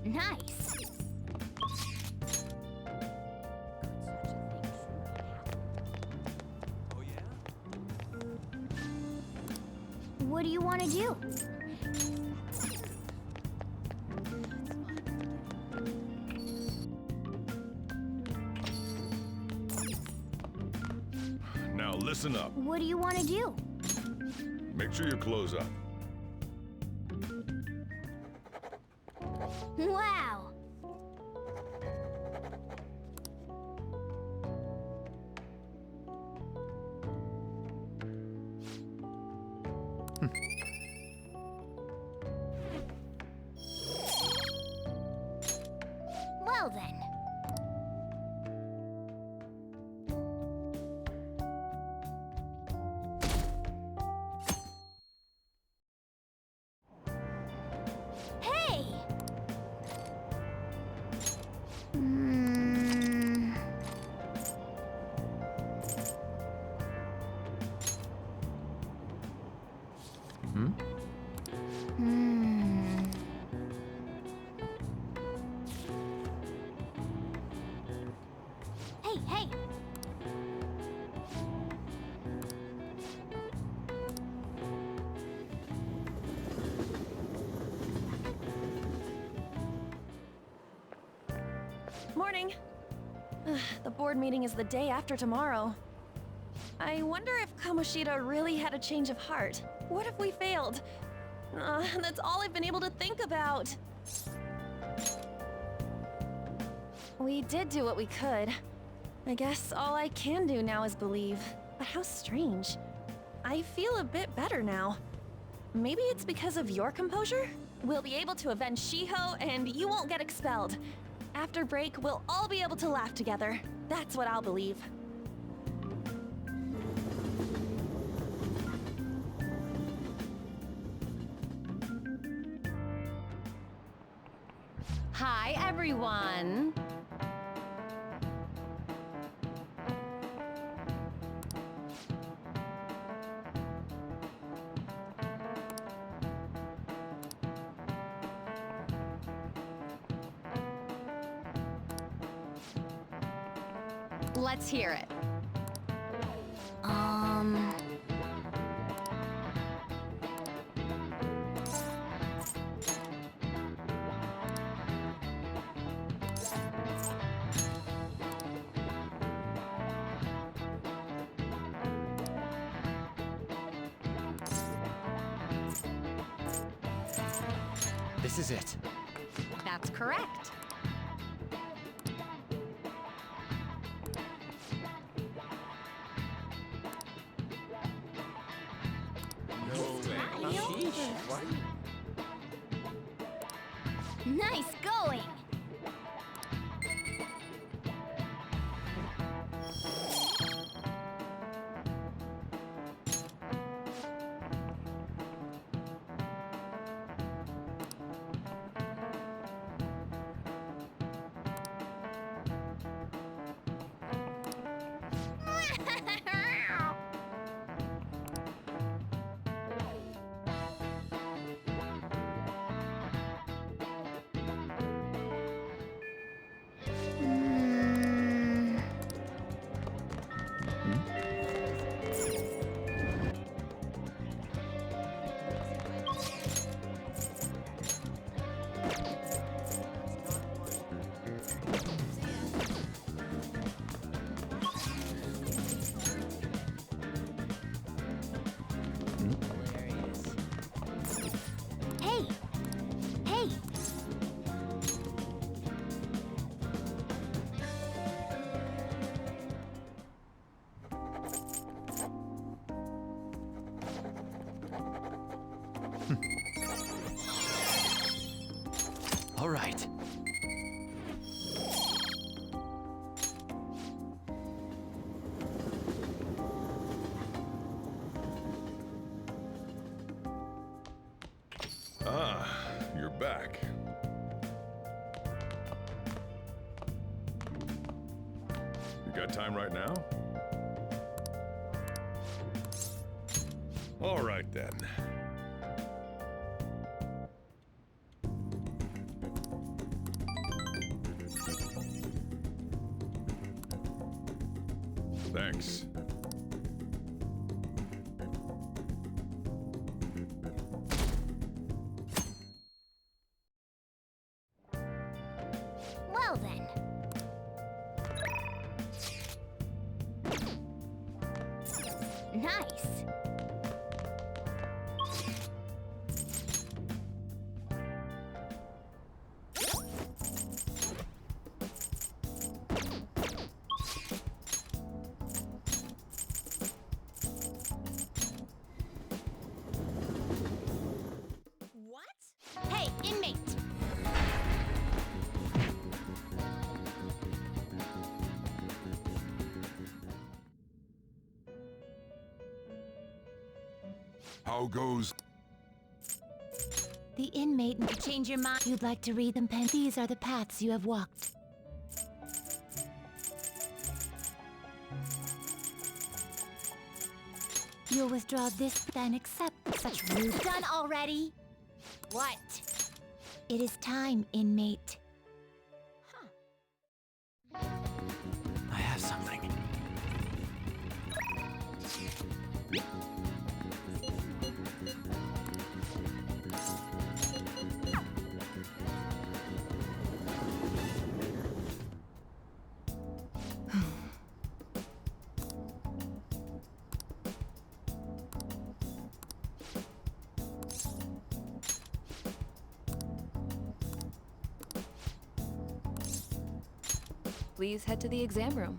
Nice. What do you want to do? Now listen up. What do you want to do? Make sure your clothes up. Wow. Well then. Hey! Hmm. Hmm. Hey, hey! Morning. The board meeting is the day after tomorrow. I wonder if Kamoshida really had a change of heart. What if we failed? That's all I've been able to think about. We did do what we could. I guess all I can do now is believe. But how strange. I feel a bit better now. Maybe it's because of your composure? We'll be able to avenge Shiho, and you won't get expelled. After break, we'll all be able to laugh together. That's what I'll believe. Hi, everyone. Let's hear it. This is it. That's correct. Nice going! Hey! Hey! All right. Ah, you're back. You got time right now? All right then. Thanks. Well then. Nice. What? Hey, inmate! How goes? The inmate may change your mind. You'd like to read them, Pen? These are the paths you have walked. You'll withdraw this, then accept such rude. Done already? What? It is time, inmate. I have something. Please head to the exam room.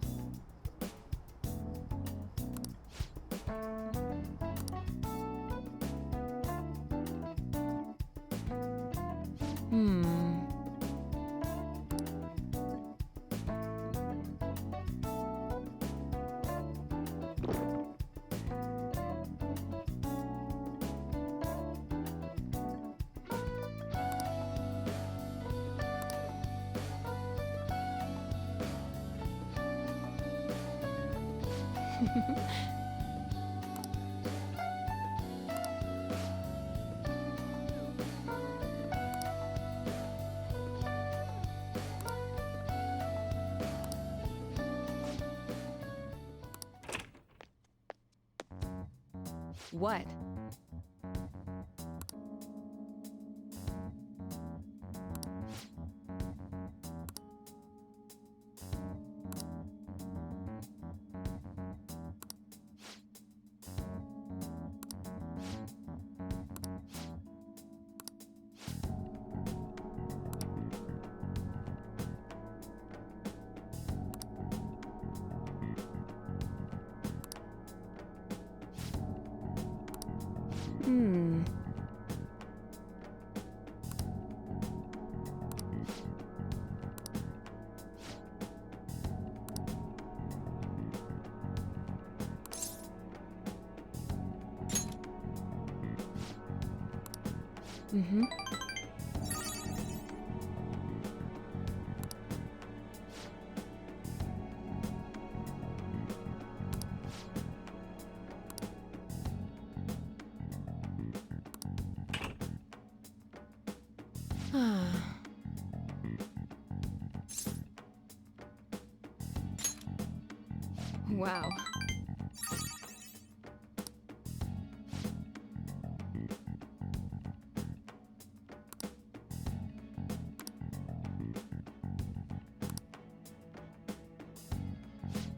What? Mm-hmm. Wow.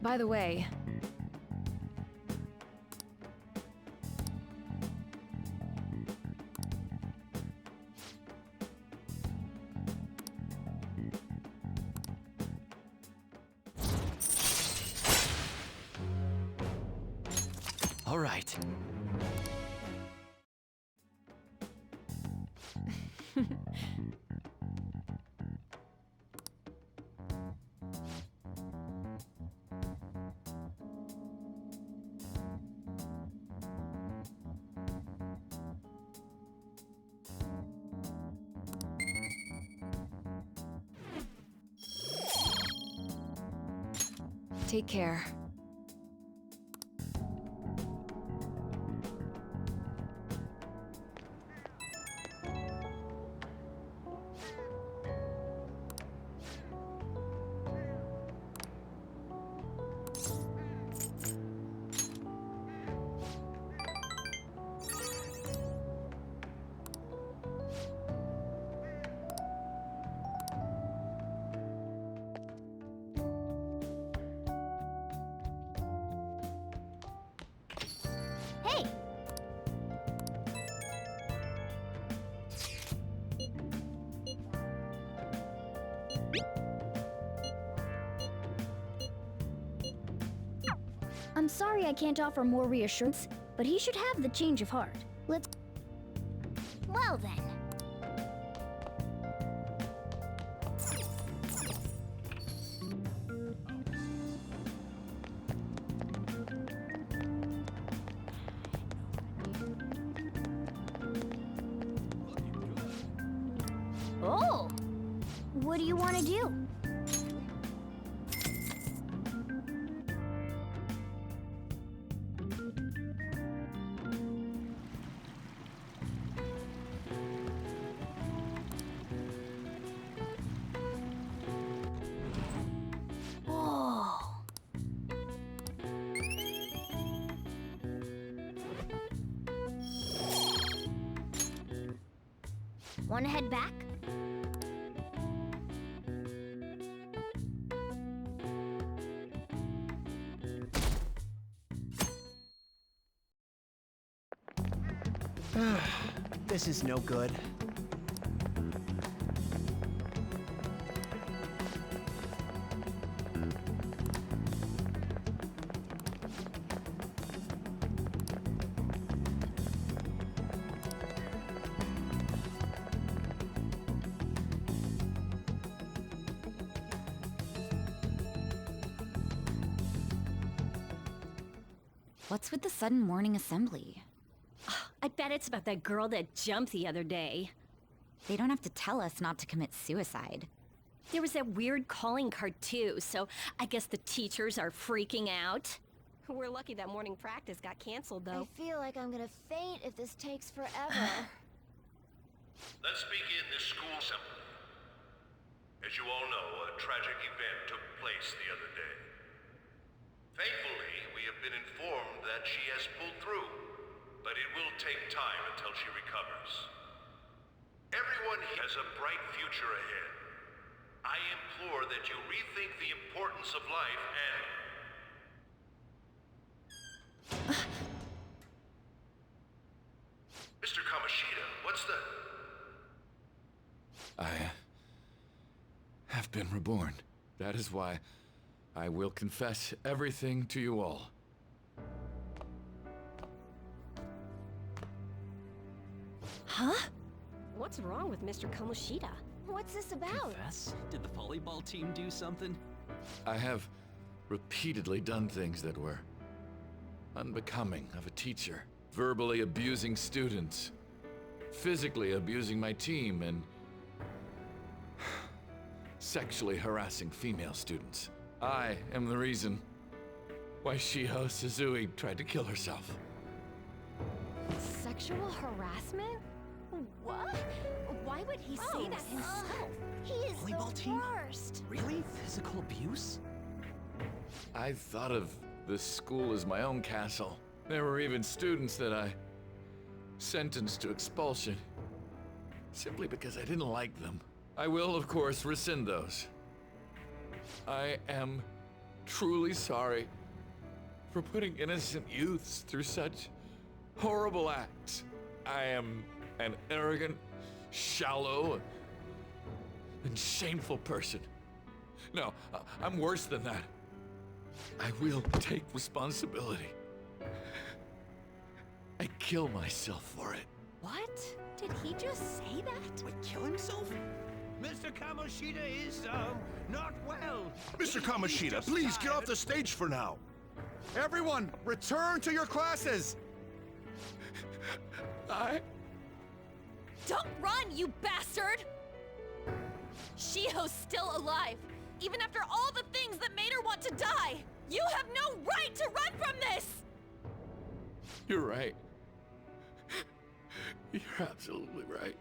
By the way, All right. take care. I'm sorry I can't offer more reassurance, but he should have the change of heart. Let's... Well then. Oh! What do you want to do? Oh! Wanna head back? This is no good. What's with the sudden morning assembly? I bet it's about that girl that jumped the other day. They don't have to tell us not to commit suicide. There was that weird calling card too, so I guess the teachers are freaking out. We're lucky that morning practice got canceled though. I feel like I'm gonna faint if this takes forever. Let's begin this school assembly. As you all know, a tragic event took place the other day. Thankfully, we have been informed that she has pulled through, but it will take time until she recovers. Everyone has a bright future ahead. I implore that you rethink the importance of life and... Mr. Kamoshida, what's the... I have been reborn. That is why I will confess everything to you all. Huh? What's wrong with Mr. Kamoshida? What's this about? Confess? Did the volleyball team do something? I have repeatedly done things that were unbecoming of a teacher. Verbally abusing students, physically abusing my team, and sexually harassing female students. I am the reason why Shiho Suzui tried to kill herself. Sexual harassment? What? Why would he say that himself? He is Volleyball the team? worst. Really? Physical abuse? I thought of this school as my own castle. There were even students that I sentenced to expulsion, simply because I didn't like them. I will, of course, rescind those. I am truly sorry for putting innocent youths through such horrible acts. I am an arrogant, shallow, and shameful person. No, I'm worse than that. I will take responsibility. I kill myself for it. What? Did he just say that? Would kill himself? Mr. Kamoshida is, not well. Mr. Kamoshida, please get off the stage for now. Everyone, return to your classes! Don't run, you bastard! Shiho's still alive, even after all the things that made her want to die! You have no right to run from this! You're right. You're absolutely right.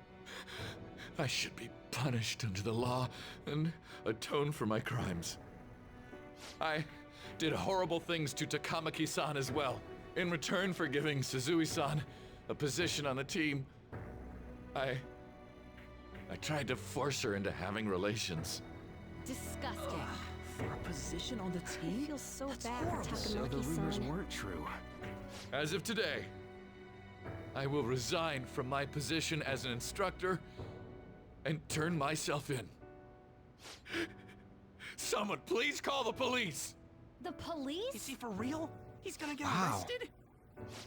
I should be punished under the law and atone for my crimes. I did horrible things to Takamaki-san as well. In return for giving Suzui-san a position on the team, I tried to force her into having relations. Disgusting. For a position on the I team? feel so That's bad for horrible. So the rumors Takamaki-san. weren't true. As of today, I will resign from my position as an instructor and turn myself in. Someone please call the police! The police? Is he for real? He's gonna get Wow. arrested?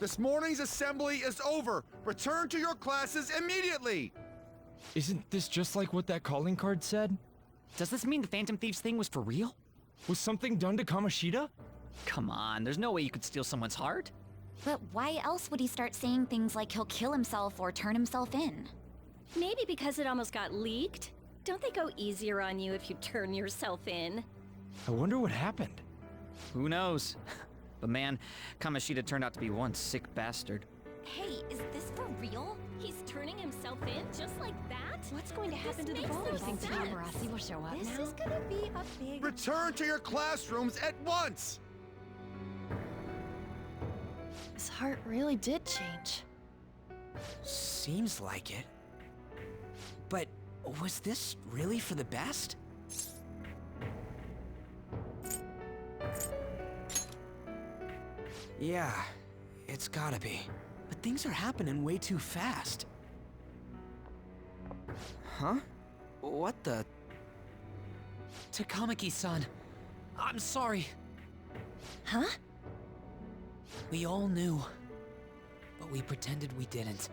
This morning's assembly is over. Return to your classes immediately. Isn't this just like what that calling card said? Does this mean the Phantom Thieves thing was for real? Was something done to Kamoshida? Come on, there's no way you could steal someone's heart. But why else would he start saying things like he'll kill himself or turn himself in? Maybe because it almost got leaked? Don't they go easier on you if you turn yourself in? I wonder what happened. Who knows? But man, Kamoshida turned out to be one sick bastard. Hey, is this for real? He's turning himself in just like that? What's going to happen to the makes ball? no You think sense. Tamarasi will show up This now? is gonna be a big... Return to your classrooms at once. His heart really did change. Seems like it. But was this really for the best? Yeah, it's gotta be. But things are happening way too fast. Huh? What the? Takamaki-san, I'm sorry. Huh? We all knew, but we pretended we didn't.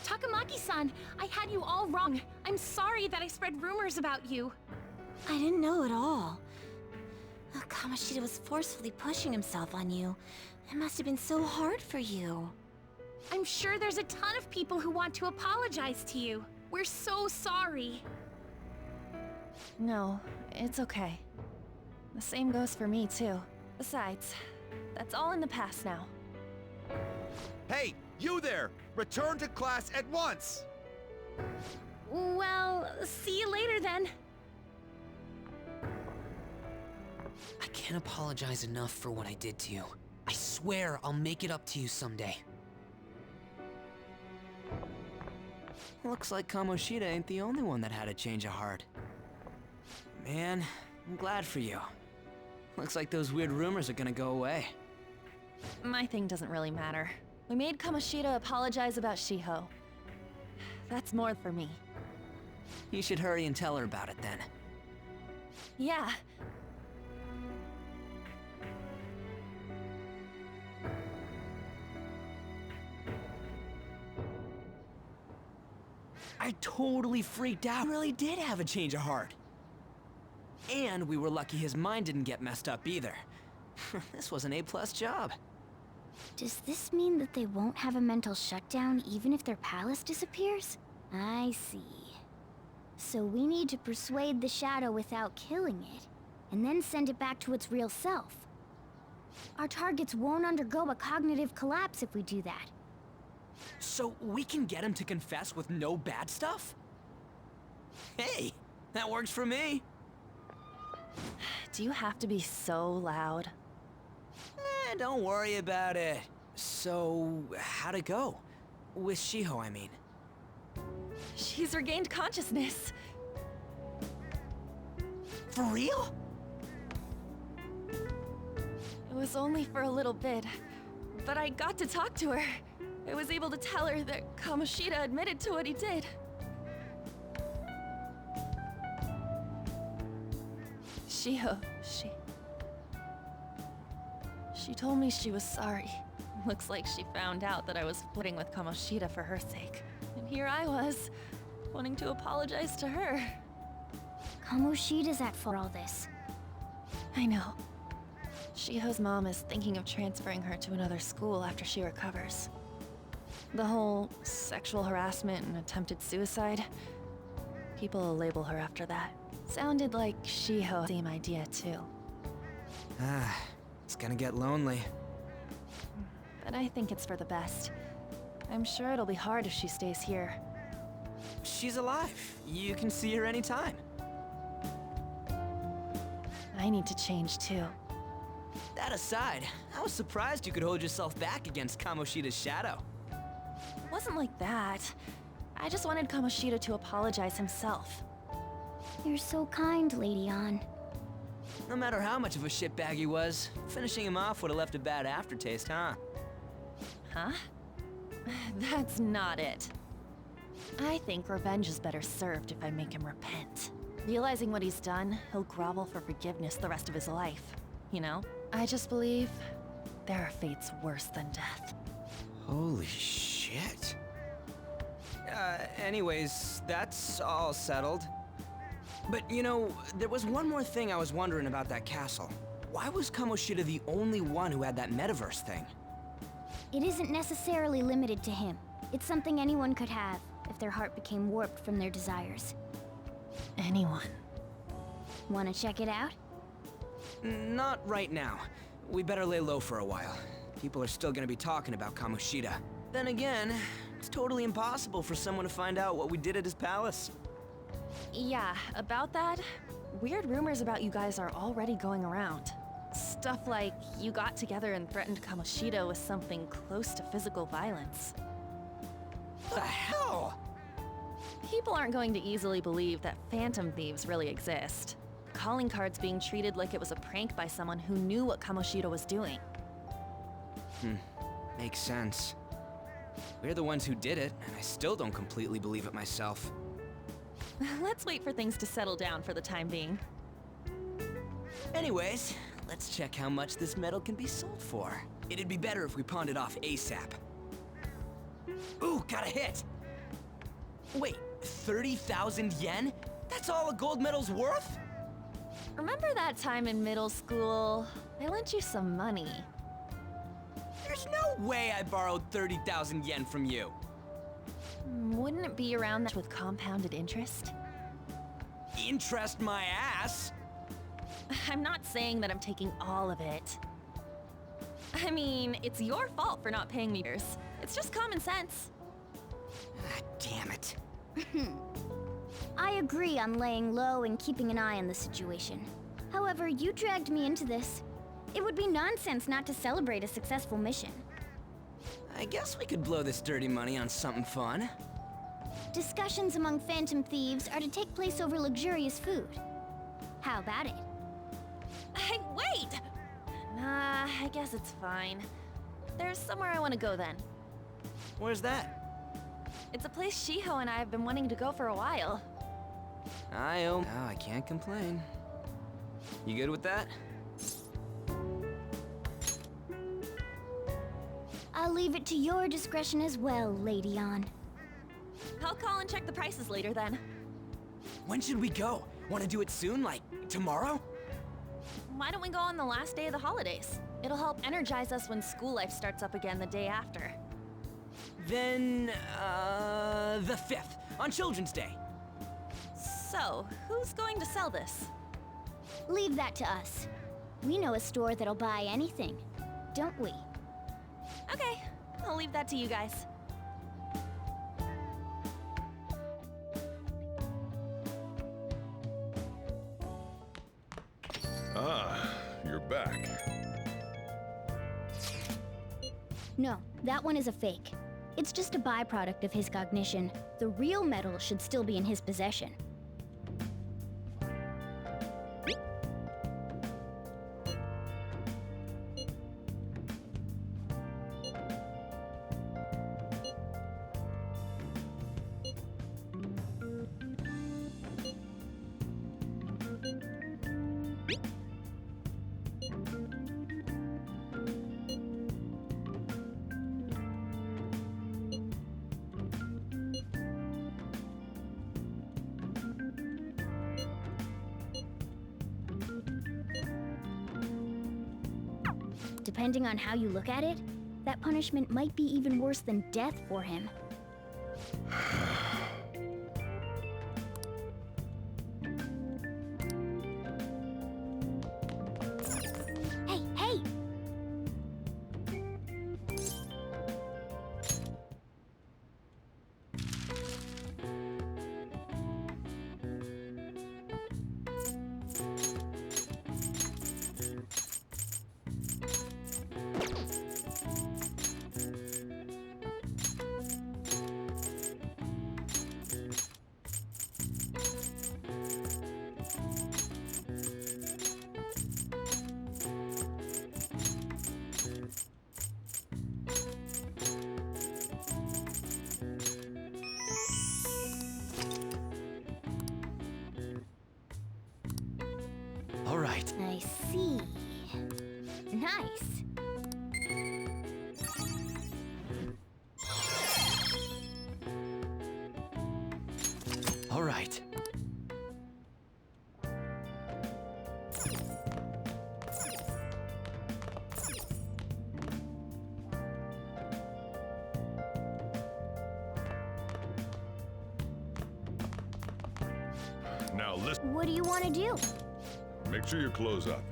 Takamaki-san, I had you all wrong. I'm sorry that I spread rumors about you. I didn't know at all. Kamoshida was forcefully pushing himself on you. It must have been so hard for you. I'm sure there's a ton of people who want to apologize to you. We're so sorry. No, it's okay. The same goes for me, too. Besides, that's all in the past now. Hey, you there! Return to class at once. Well, see you later then. I can't apologize enough for what I did to you. I swear I'll make it up to you someday. Looks like Kamoshida ain't the only one that had a change of heart. Man, I'm glad for you. Looks like those weird rumors are gonna go away. My thing doesn't really matter. We made Kamoshida apologize about Shiho. That's more for me. You should hurry and tell her about it then. Yeah. I totally freaked out. He really did have a change of heart. And we were lucky his mind didn't get messed up either. This was an A+ job. Does this mean that they won't have a mental shutdown even if their palace disappears? I see. So we need to persuade the shadow without killing it, and then send it back to its real self. Our targets won't undergo a cognitive collapse if we do that. So we can get him to confess with no bad stuff? Hey, that works for me. Do you have to be so loud? Don't worry about it. So, how'd it go? With Shiho, I mean. She's regained consciousness. For real? It was only for a little bit, but I got to talk to her. I was able to tell her that Kamoshida admitted to what he did. Shiho, She told me she was sorry. Looks like she found out that I was flirting with Kamoshida for her sake. And here I was, wanting to apologize to her. Kamoshida's at fault for all this. I know. Shiho's mom is thinking of transferring her to another school after she recovers. The whole sexual harassment and attempted suicide, people will label her after that. Sounded like Shiho's same idea too. It's gonna get lonely. But I think it's for the best. I'm sure it'll be hard if she stays here. She's alive. You can see her anytime. I need to change too. That aside, I was surprised you could hold yourself back against Kamoshida's shadow. It wasn't like that. I just wanted Kamoshida to apologize himself. You're so kind, Lady Ann. No matter how much of a shitbag he was, finishing him off would have left a bad aftertaste, huh? Huh? That's not it. I think revenge is better served if I make him repent. Realizing what he's done, he'll grovel for forgiveness the rest of his life. You know? I just believe There are fates worse than death. Holy shit. Anyways, that's all settled. But you know, there was one more thing I was wondering about that castle. Why was Kamoshida the only one who had that metaverse thing? It isn't necessarily limited to him. It's something anyone could have if their heart became warped from their desires. Anyone. Wanna check it out? Not right now. We better lay low for a while. People are still gonna be talking about Kamoshida. Then again, it's totally impossible for someone to find out what we did at his palace. Yeah, about that, weird rumors about you guys are already going around. Stuff like you got together and threatened Kamoshida with something close to physical violence. The hell? People aren't going to easily believe that phantom thieves really exist. Calling cards being treated like it was a prank by someone who knew what Kamoshida was doing. Makes sense. We're the ones who did it, and I still don't completely believe it myself. Let's wait for things to settle down for the time being. Anyways, let's check how much this metal can be sold for. It'd be better if we pawned it off ASAP. Ooh, got a hit! Wait, 30,000 yen? That's all a gold medal's worth? Remember that time in middle school? I lent you some money. There's no way I borrowed 30,000 yen from you. Wouldn't it be around that with compounded interest? Interest my ass? I'm not saying that I'm taking all of it. I mean, it's your fault for not paying me yours. It's just common sense. Ah, damn it. I agree on laying low and keeping an eye on the situation. However, you dragged me into this. It would be nonsense not to celebrate a successful mission. I guess we could blow this dirty money on something fun. Discussions among phantom thieves are to take place over luxurious food. How about it? Hey, wait! Nah, I guess it's fine. There's somewhere I want to go then. Where's that? It's a place Shiho and I have been wanting to go for a while. Oh, I can't complain. You good with that? I'll leave it to your discretion as well, Lady Ann. I'll call and check the prices later then. When should we go? Want to do it soon, like tomorrow? Why don't we go on the last day of the holidays? It'll help energize us when school life starts up again the day after. Then, the 5th, on Children's Day. So, who's going to sell this? Leave that to us. We know a store that'll buy anything, don't we? Okay, I'll leave that to you guys. Ah, you're back. No, that one is a fake. It's just a byproduct of his cognition. The real metal should still be in his possession. Depending on how you look at it, that punishment might be even worse than death for him. Hey, hey! All right. I see. Nice. Now listen. What do you want to do? Make sure your clothes up.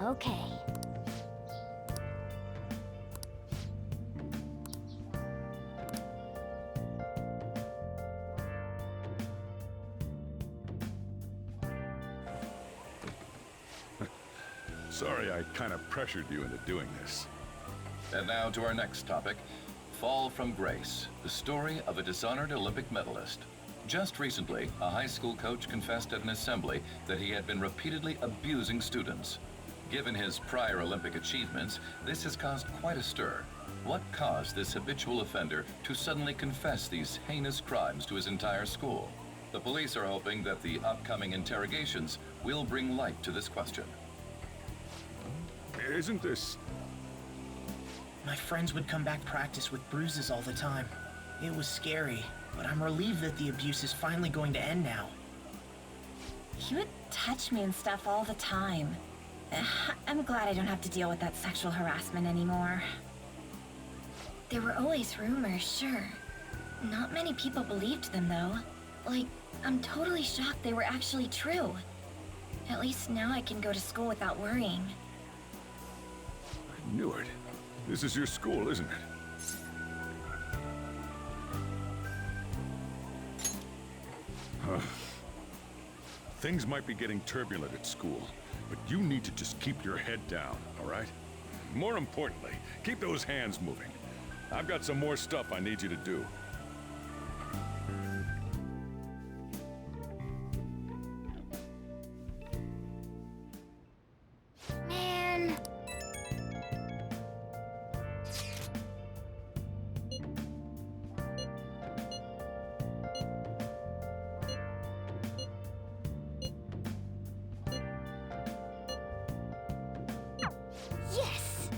Okay. Sorry I kind of pressured you into doing this. And now to our next topic, Fall from Grace, the story of a dishonored Olympic medalist. Just recently, a high school coach confessed at an assembly that he had been repeatedly abusing students. Given his prior Olympic achievements, this has caused quite a stir. What caused this habitual offender to suddenly confess these heinous crimes to his entire school? The police are hoping that the upcoming interrogations will bring light to this question. Isn't this... My friends would come back practice with bruises all the time. It was scary, but I'm relieved that the abuse is finally going to end now. He would touch me and stuff all the time. I'm glad I don't have to deal with that sexual harassment anymore. There were always rumors, sure. Not many people believed them, though. Like, I'm totally shocked they were actually true. At least now I can go to school without worrying. I knew it. This is your school, isn't it? Things might be getting turbulent at school, but you need to just keep your head down, all right? More importantly, keep those hands moving. I've got some more stuff I need you to do. Man. Yes!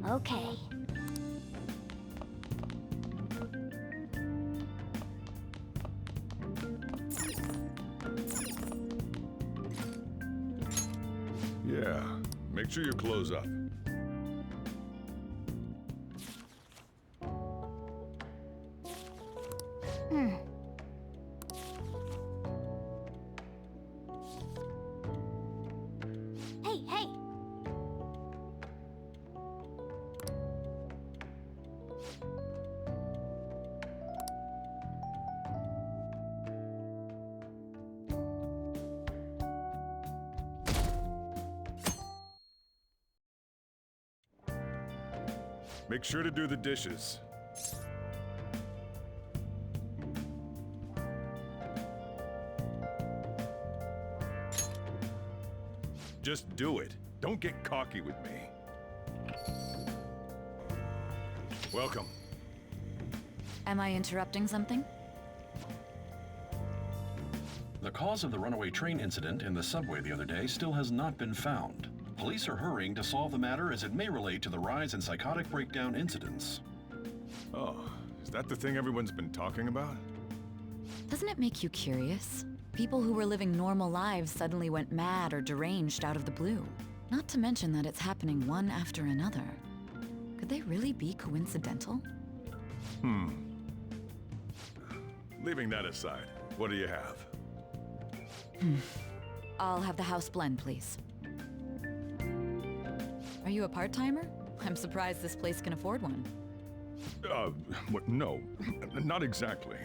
Okay. Yeah, make sure your clothes up. Hey, hey! Make sure to do the dishes. Just do it. Don't get cocky with me. Welcome. Am I interrupting something? The cause of the runaway train incident in the subway the other day still has not been found. Police are hurrying to solve the matter as it may relate to the rise in psychotic breakdown incidents. Oh, is that the thing everyone's been talking about? Doesn't it make you curious? People who were living normal lives suddenly went mad or deranged out of the blue. Not to mention that it's happening one after another. Could they really be coincidental? Leaving that aside, what do you have? I'll have the house blend, please. Are you a part-timer? I'm surprised this place can afford one. No, not exactly.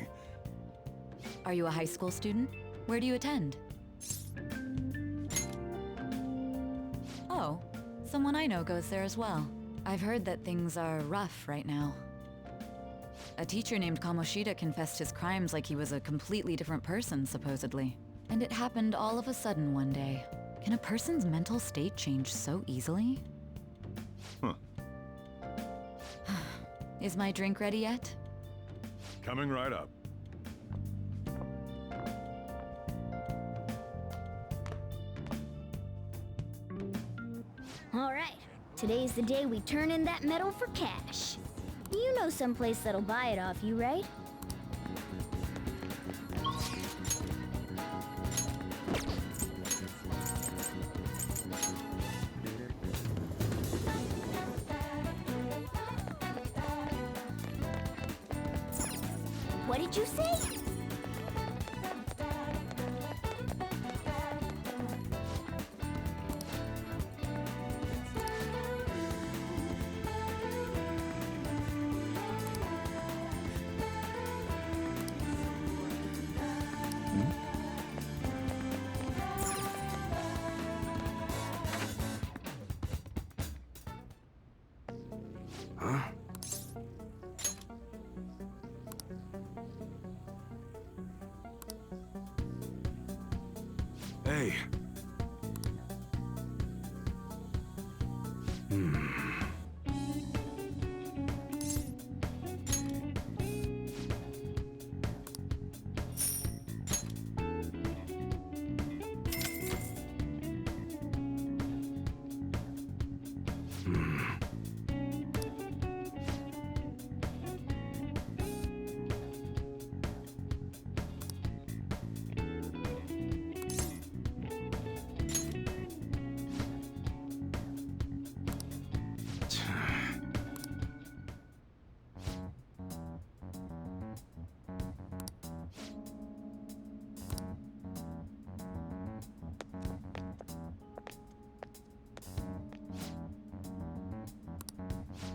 Are you a high school student? Where do you attend? Oh, someone I know goes there as well. I've heard that things are rough right now. A teacher named Kamoshida confessed his crimes like he was a completely different person, supposedly. And it happened all of a sudden one day. Can a person's mental state change so easily? Is my drink ready yet? Coming right up. Today's the day we turn in that medal for cash. You know someplace that'll buy it off you, right? What did you say? Hey.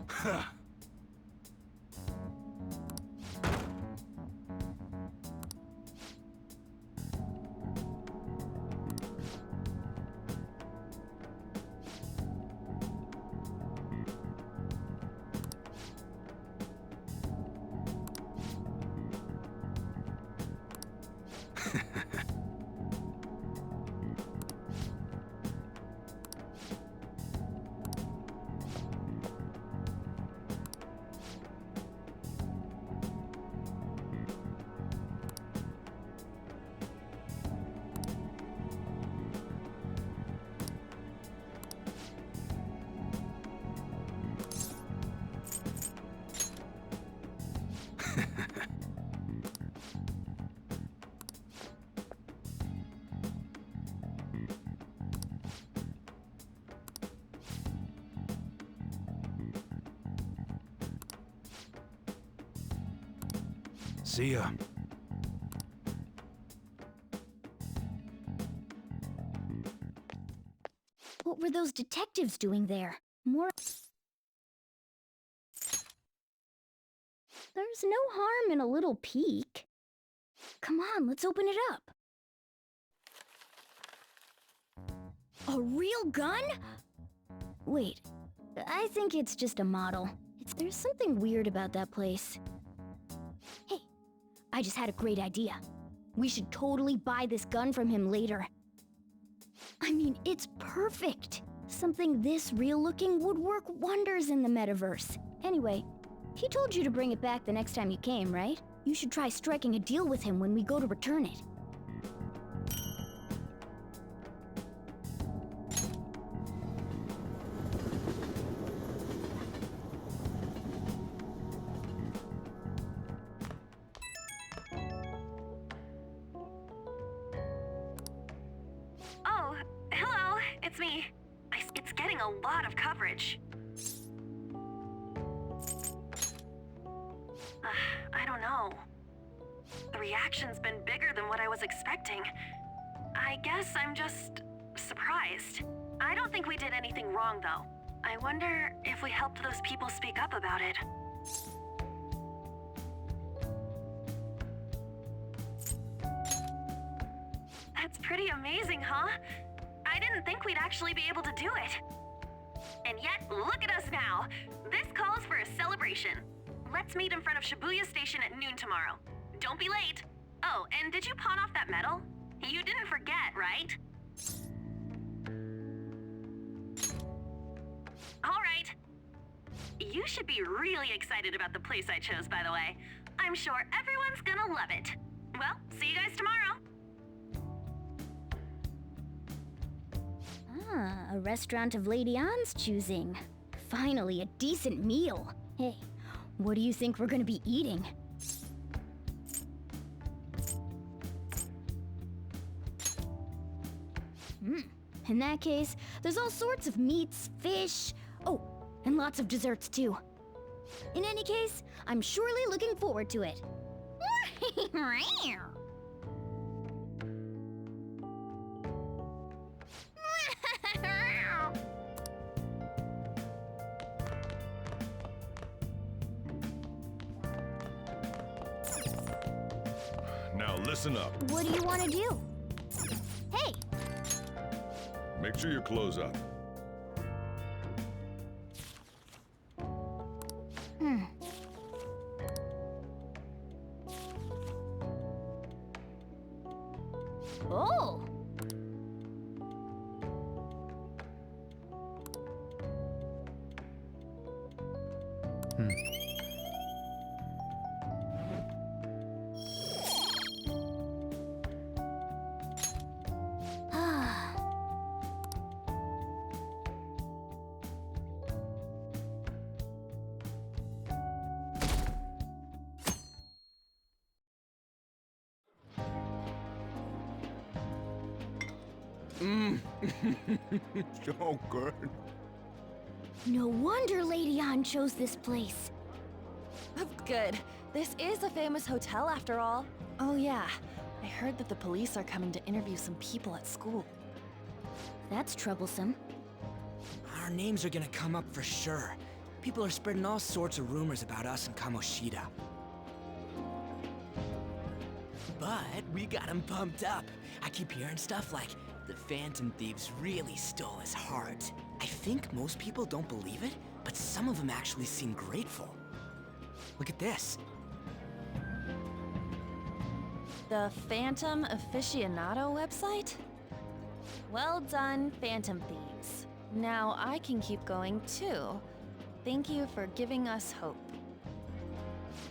Huh. See ya. What were those detectives doing there? More... There's no harm in a little peek. Come on, let's open it up. A real gun? Wait, I think it's just a model. There's something weird about that place. Hey, I just had a great idea. We should totally buy this gun from him later. I mean, it's perfect. Something this real-looking would work wonders in the metaverse. Anyway, he told you to bring it back the next time you came, right? You should try striking a deal with him when we go to return it. Oh, hello, it's me. It's getting a lot of coverage. I don't know. The reaction's been bigger than what I was expecting. I guess I'm just surprised. I don't think we did anything wrong, though. I wonder if we helped those people speak up about it. That's pretty amazing, huh? I didn't think we'd actually be able to do it. And yet, look at us now. This calls for a celebration. Let's meet in front of Shibuya Station at noon tomorrow. Don't be late. Oh, and did you pawn off that medal? You didn't forget, right? All right. You should be really excited about the place I chose, by the way. I'm sure everyone's gonna love it. Well, see you guys tomorrow. Ah, a restaurant of Lady Ann's choosing. Finally, a decent meal. Hey, what do you think we're gonna be eating? In that case, there's all sorts of meats, fish, oh, and lots of desserts too. In any case, I'm surely looking forward to it. Now listen up. What do you want to do? Hey! Make sure you close up. Oh! So good. No wonder Lady Ann chose this place. Good. This is a famous hotel after all. Oh yeah, I heard that the police are coming to interview some people at school. That's troublesome. Our names are gonna come up for sure. People are spreading all sorts of rumors about us and Kamoshida. But we got him pumped up. I keep hearing stuff like, the Phantom Thieves really stole his heart. I think most people don't believe it, but some of them actually seem grateful. Look at this. The Phantom Aficionado website? Well done, Phantom Thieves. Now I can keep going too. Thank you for giving us hope.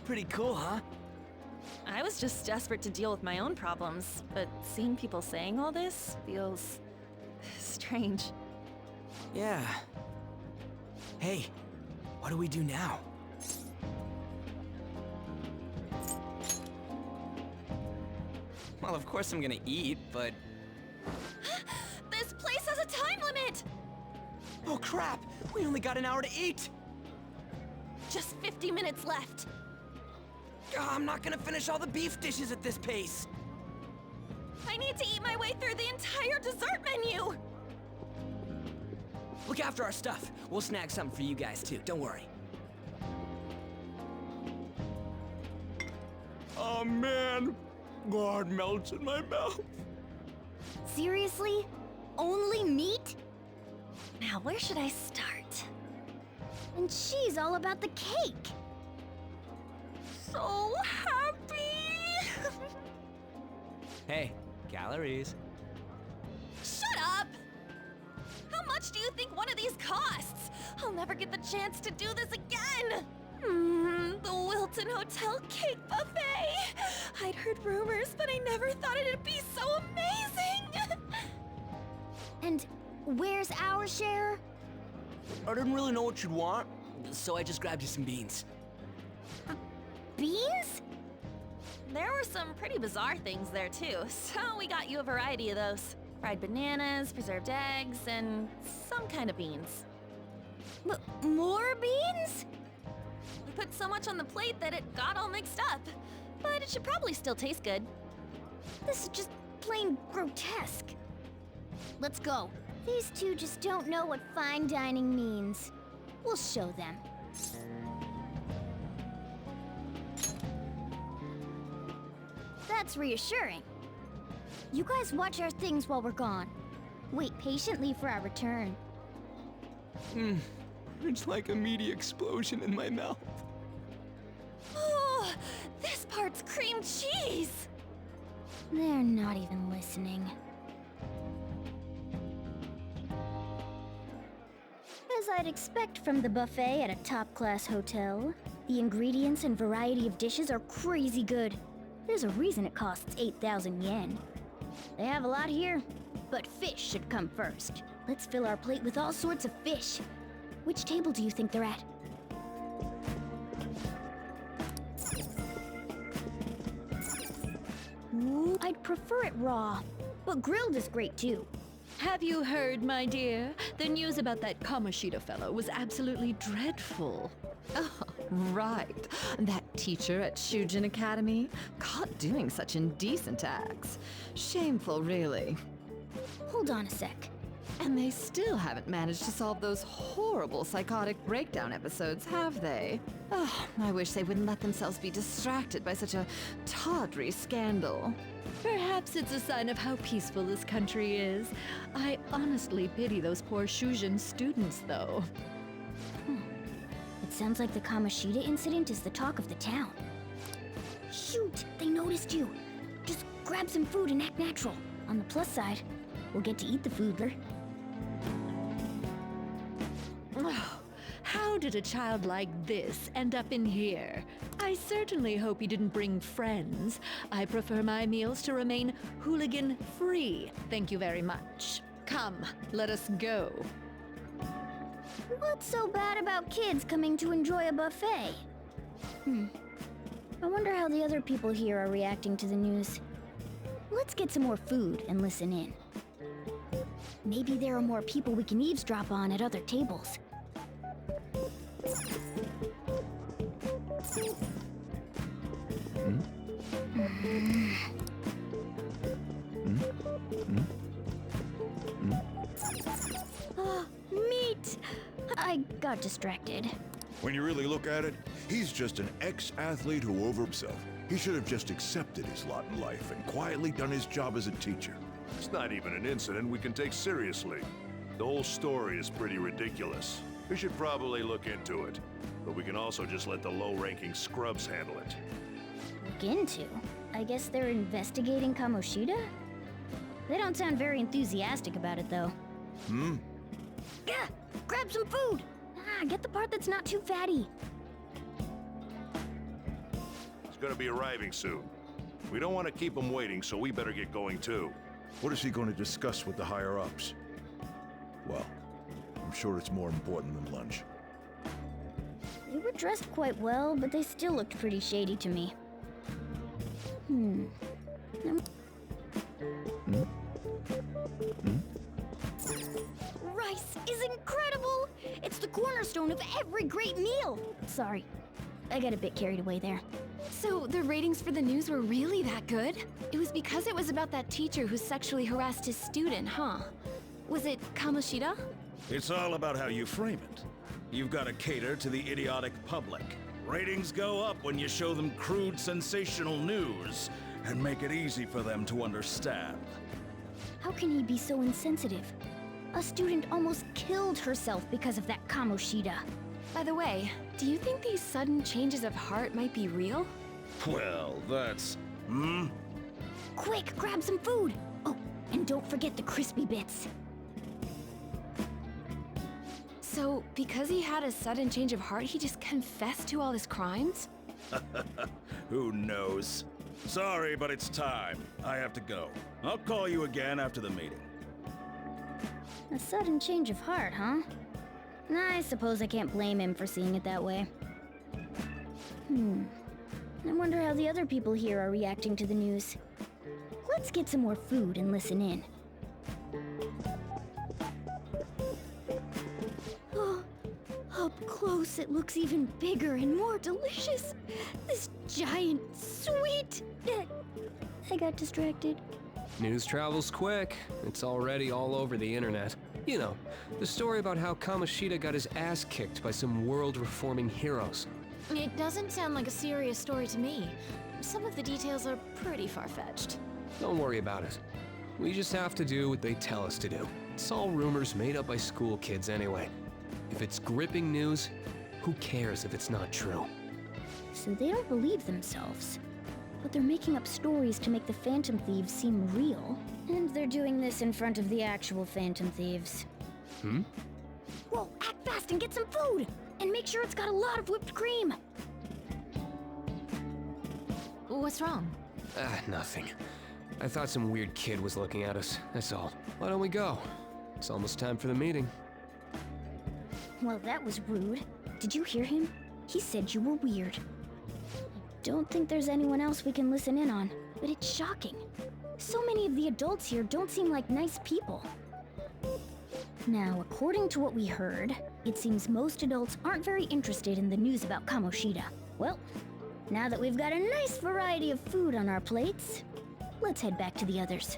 Pretty cool, huh? I was just desperate to deal with my own problems, but seeing people saying all this feels strange. Yeah. Hey, what do we do now? Well, of course I'm gonna eat, but... This place has a time limit! Oh crap! We only got an hour to eat! Just 50 minutes left. I'm not gonna finish all the beef dishes at this pace! I need to eat my way through the entire dessert menu! Look after our stuff. We'll snag something for you guys too, don't worry. Oh man, God melts in my mouth. Seriously? Only meat? Now, where should I start? And she's all about the cake. So happy! Hey, calories. Shut up! How much do you think one of these costs? I'll never get the chance to do this again! The Wilton Hotel Cake Buffet! I'd heard rumors, but I never thought it'd be so amazing! And where's our share? I didn't really know what you'd want, so I just grabbed you some beans. Beans? There were some pretty bizarre things there too, so we got you a variety of those. Fried bananas, preserved eggs, and some kind of beans. More beans? We put so much on the plate that it got all mixed up, but it should probably still taste good. This is just plain grotesque. Let's go. These two just don't know what fine dining means. We'll show them. That's reassuring. You guys watch our things while we're gone. Wait patiently for our return. It's like a meaty explosion in my mouth. Oh, this part's cream cheese! They're not even listening. As I'd expect from the buffet at a top-class hotel, the ingredients and variety of dishes are crazy good. There's a reason it costs 8,000 yen. They have a lot here, but fish should come first. Let's fill our plate with all sorts of fish. Which table do you think they're at? Ooh, I'd prefer it raw, but grilled is great too. Have you heard, my dear? The news about that Kamoshida fellow was absolutely dreadful. Oh, right. That teacher at Shujin Academy? Caught doing such indecent acts. Shameful, really. Hold on a sec. And they still haven't managed to solve those horrible psychotic breakdown episodes, have they? Oh, I wish they wouldn't let themselves be distracted by such a tawdry scandal. Perhaps it's a sign of how peaceful this country is. I honestly pity those poor Shujin students, though. It sounds like the Kamoshida incident is the talk of the town. Shoot, they noticed you. Just grab some food and act natural. On the plus side, we'll get to eat the food. Oh, how did a child like this end up in here? I certainly hope he didn't bring friends. I prefer my meals to remain hooligan-free. Thank you very much. Come, let us go. What's so bad about kids coming to enjoy a buffet? I wonder how the other people here are reacting to the news. Let's get some more food and listen in. Maybe there are more people we can eavesdrop on at other tables. Meat! I got distracted. When you really look at it, he's just an ex-athlete who over himself. He should have just accepted his lot in life and quietly done his job as a teacher. It's not even an incident we can take seriously. The whole story is pretty ridiculous. We should probably look into it. But we can also just let the low-ranking scrubs handle it. Look into? I guess they're investigating Kamoshida? They don't sound very enthusiastic about it, though. Yeah, grab some food! Get the part that's not too fatty. He's gonna be arriving soon. We don't want to keep him waiting, so we better get going too. What is he going to discuss with the higher-ups? Well, I'm sure it's more important than lunch. They were dressed quite well, but they still looked pretty shady to me. Rice is incredible! It's the cornerstone of every great meal! Sorry, I got a bit carried away there. So the ratings for the news were really that good? It was because it was about that teacher who sexually harassed his student, huh? Was it Kamoshida? It's all about how you frame it. You've got to cater to the idiotic public. Ratings go up when you show them crude, sensational news and make it easy for them to understand. How can he be so insensitive? A student almost killed herself because of that Kamoshida. By the way, do you think these sudden changes of heart might be real? Well, that's... Quick, grab some food! Oh, and don't forget the crispy bits. So, because he had a sudden change of heart, he just confessed to all his crimes? Who knows? Sorry, but it's time. I have to go. I'll call you again after the meeting. A sudden change of heart, huh? I suppose I can't blame him for seeing it that way. I wonder how the other people here are reacting to the news. Let's get some more food and listen in. Oh, up close it looks even bigger and more delicious. This giant sweet... I got distracted. News travels quick. It's already all over the internet. You know, the story about how Kamoshida got his ass kicked by some world-reforming heroes. It doesn't sound like a serious story to me. Some of the details are pretty far-fetched. Don't worry about it. We just have to do what they tell us to do. It's all rumors made up by school kids anyway. If it's gripping news, who cares if it's not true? So they don't believe themselves. But they're making up stories to make the Phantom Thieves seem real. And they're doing this in front of the actual Phantom Thieves. Whoa, act fast and get some food! And make sure it's got a lot of whipped cream! What's wrong? Nothing. I thought some weird kid was looking at us, that's all. Why don't we go? It's almost time for the meeting. Well, that was rude. Did you hear him? He said you were weird. Don't think there's anyone else we can listen in on, but it's shocking. So many of the adults here don't seem like nice people. Now, according to what we heard, it seems most adults aren't very interested in the news about Kamoshida. Well, now that we've got a nice variety of food on our plates, let's head back to the others.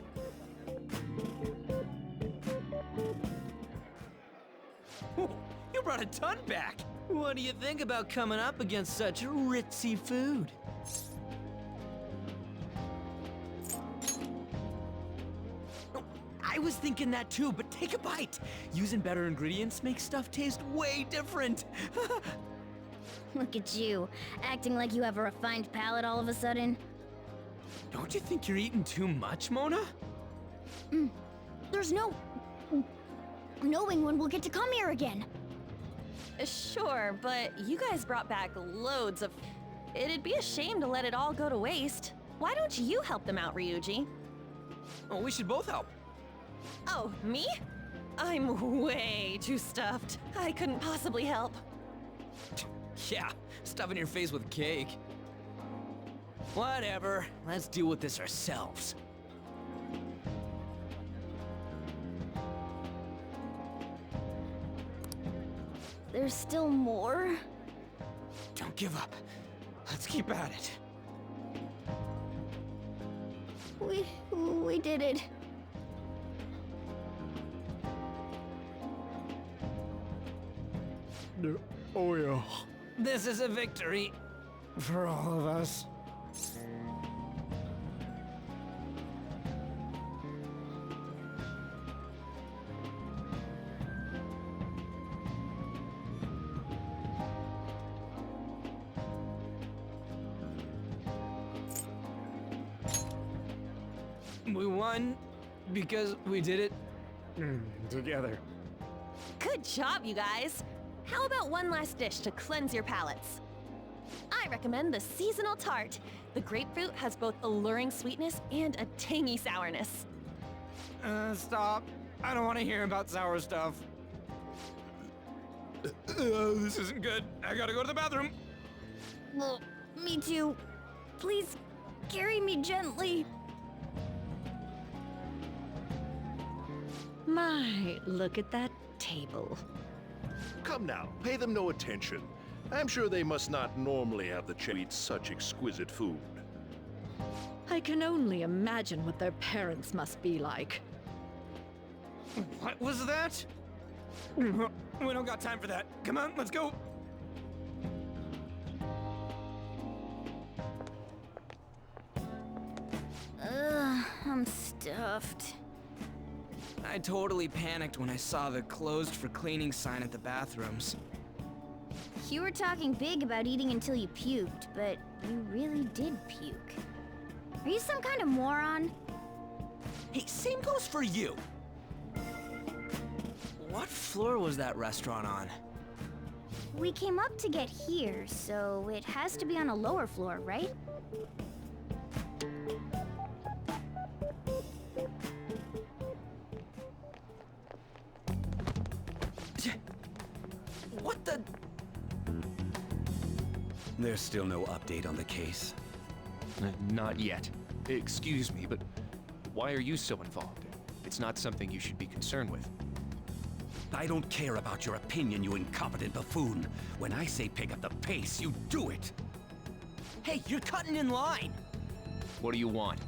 You brought a ton back! What do you think about coming up against such ritzy food? I was thinking that too, but take a bite! Using better ingredients makes stuff taste way different! Look at you, acting like you have a refined palate all of a sudden. Don't you think you're eating too much, Mona? There's no knowing when we'll get to come here again. Sure, but you guys brought back loads of... It'd be a shame to let it all go to waste. Why don't you help them out, Ryuji? Oh, we should both help. Oh, me? I'm way too stuffed. I couldn't possibly help. Yeah, stuffing your face with cake. Whatever, let's deal with this ourselves. There's still more? Don't give up. Let's keep at it. We did it. Oh yeah. This is a victory. For all of us. We won because we did it Together. Good job, you guys. How about one last dish to cleanse your palates? I recommend the seasonal tart. The grapefruit has both alluring sweetness and a tangy sourness. Stop. I don't want to hear about sour stuff. This isn't good. I gotta go to the bathroom. Well, me too. Please, carry me gently. My, look at that table. Come now, pay them no attention. I'm sure they must not normally have the chance to eat such exquisite food. I can only imagine what their parents must be like. What was that? We don't got time for that. Come on, let's go. I'm stuffed. I totally panicked when I saw the closed for cleaning sign at the bathrooms. You were talking big about eating until you puked, but you really did puke. Are you some kind of moron? Hey, same goes for you! What floor was that restaurant on? We came up to get here, so it has to be on a lower floor, right? What the... There's still no update on the case. Not yet. Excuse me, but why are you so involved? It's not something you should be concerned with. I don't care about your opinion, you incompetent buffoon. When I say pick up the pace, you do it. Hey, you're cutting in line! What do you want?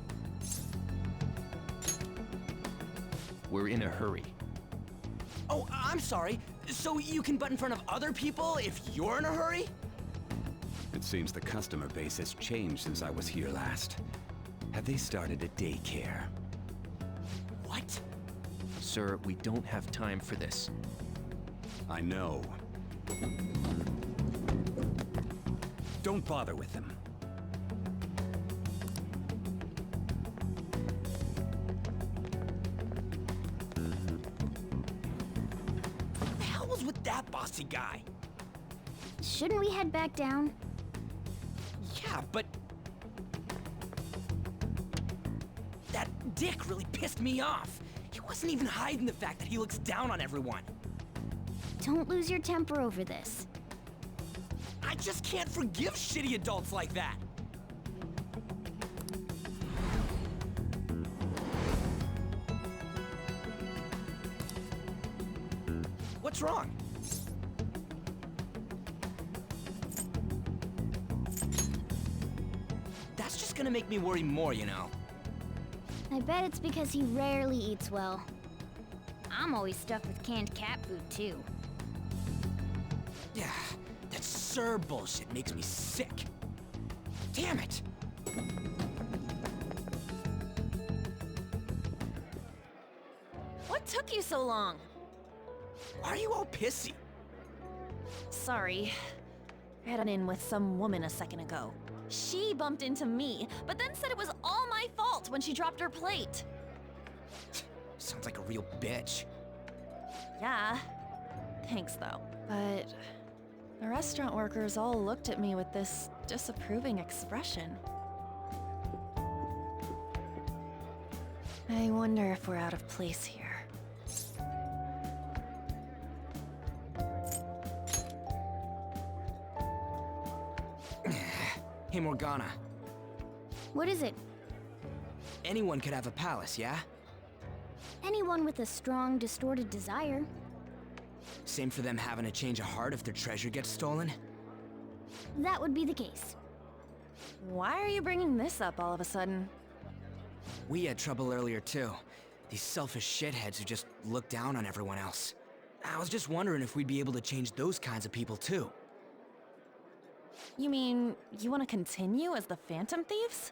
We're in a hurry. Oh, I'm sorry. So you can butt in front of other people if you're in a hurry? It seems the customer base has changed since I was here last. Have they started a daycare? What? Sir, we don't have time for this. I know. Don't bother with them. What the hell was with that bossy guy? Shouldn't we head back down? Yeah, but... that dick really pissed me off. He wasn't even hiding the fact that he looks down on everyone. Don't lose your temper over this. I just can't forgive shitty adults like that. What's wrong? That's just gonna make me worry more, you know. I bet it's because he rarely eats well. I'm always stuffed with canned cat food, too. Yeah, that Sir bullshit makes me sick. Damn it! What took you so long? Why are you all pissy? Sorry. I had an in with some woman a second ago. She bumped into me, but then said it was all my fault when she dropped her plate. Sounds like a real bitch. Yeah. Thanks, though. But the restaurant workers all looked at me with this disapproving expression. I wonder if we're out of place here. Hey, Morgana. What is it? Anyone could have a palace, yeah? Anyone with a strong, distorted desire. Same for them having a change of heart if their treasure gets stolen? That would be the case. Why are you bringing this up all of a sudden? We had trouble earlier too. These selfish shitheads who just look down on everyone else. I was just wondering if we'd be able to change those kinds of people too. You mean, you want to continue as the Phantom Thieves?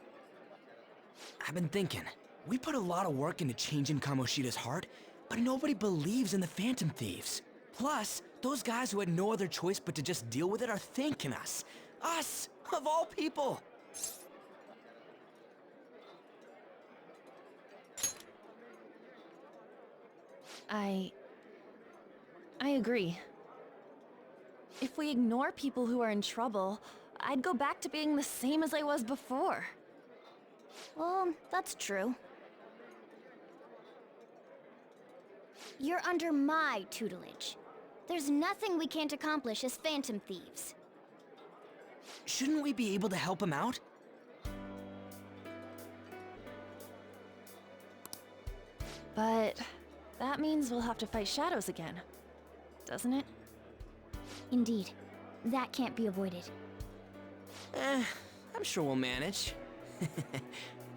I've been thinking, we put a lot of work into changing Kamoshida's heart, but nobody believes in the Phantom Thieves. Plus, those guys who had no other choice but to just deal with it are thanking us. Us, of all people! I agree. If we ignore people who are in trouble, I'd go back to being the same as I was before. Well, that's true. You're under my tutelage. There's nothing we can't accomplish as Phantom Thieves. Shouldn't we be able to help him out? But that means we'll have to fight shadows again, doesn't it? Indeed. That can't be avoided. I'm sure we'll manage.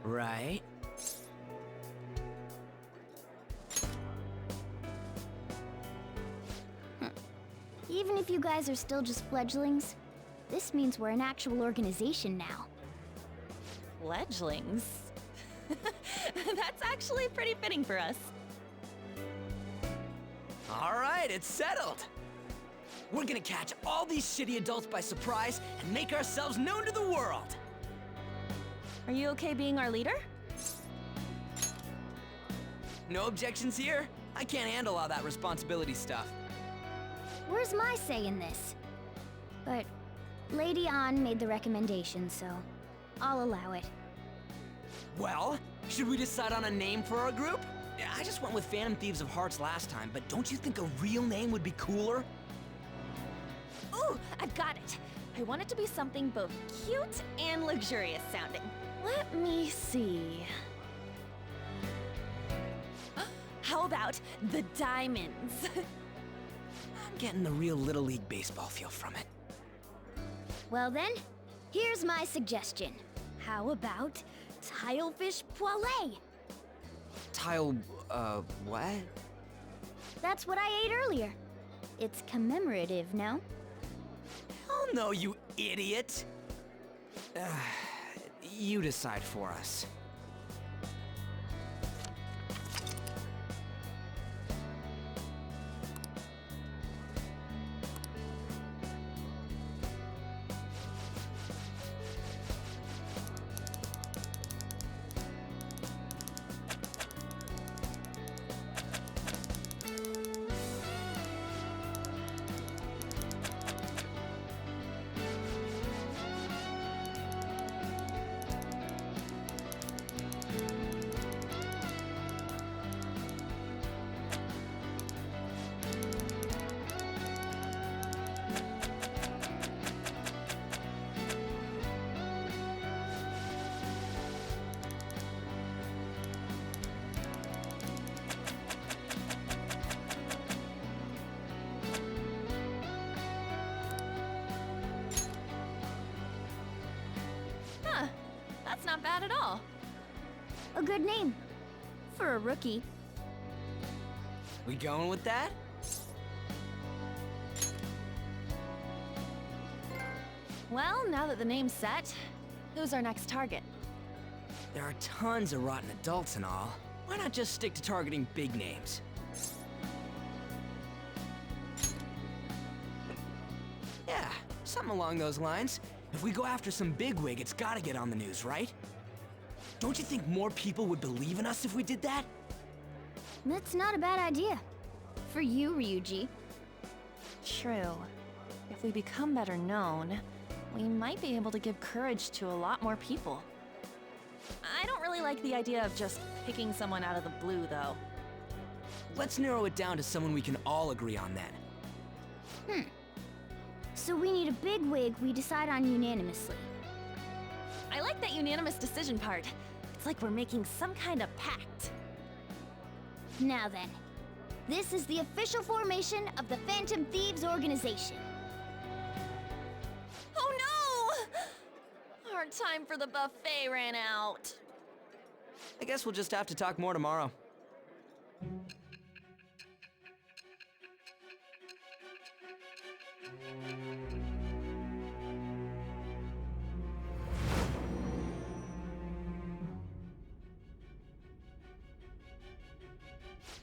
Right? Even if you guys are still just fledglings, this means we're an actual organization now. Fledglings? That's actually pretty fitting for us. Alright, it's settled! We're gonna catch all these shitty adults by surprise and make ourselves known to the world! Are you okay being our leader? No objections here? I can't handle all that responsibility stuff. Where's my say in this? But Lady An made the recommendation, so I'll allow it. Well, should we decide on a name for our group? I just went with Phantom Thieves of Hearts last time, but don't you think a real name would be cooler? Ooh, I've got it! I want it to be something both cute and luxurious sounding. Let me see. How about the Diamonds? I'm getting the real Little League Baseball feel from it. Well then, here's my suggestion. How about Tilefish Poêlée? What? That's what I ate earlier. It's commemorative, no? Oh no, you idiot! You decide for us. not bad at all. A good name. For a rookie. We going with that? Well, now that the name's set, who's our next target? There are tons of rotten adults and all. Why not just stick to targeting big names? Yeah, something along those lines. If we go after some bigwig, it's gotta get on the news, right? Don't you think more people would believe in us if we did that? That's not a bad idea. For you, Ryuji. True. If we become better known, we might be able to give courage to a lot more people. I don't really like the idea of just picking someone out of the blue, though. Let's narrow it down to someone we can all agree on then. So we need a bigwig we decide on unanimously. I like that unanimous decision part. It's like we're making some kind of pact. Now then, this is the official formation of the Phantom Thieves organization. Oh no! Our time for the buffet ran out. I guess we'll just have to talk more tomorrow.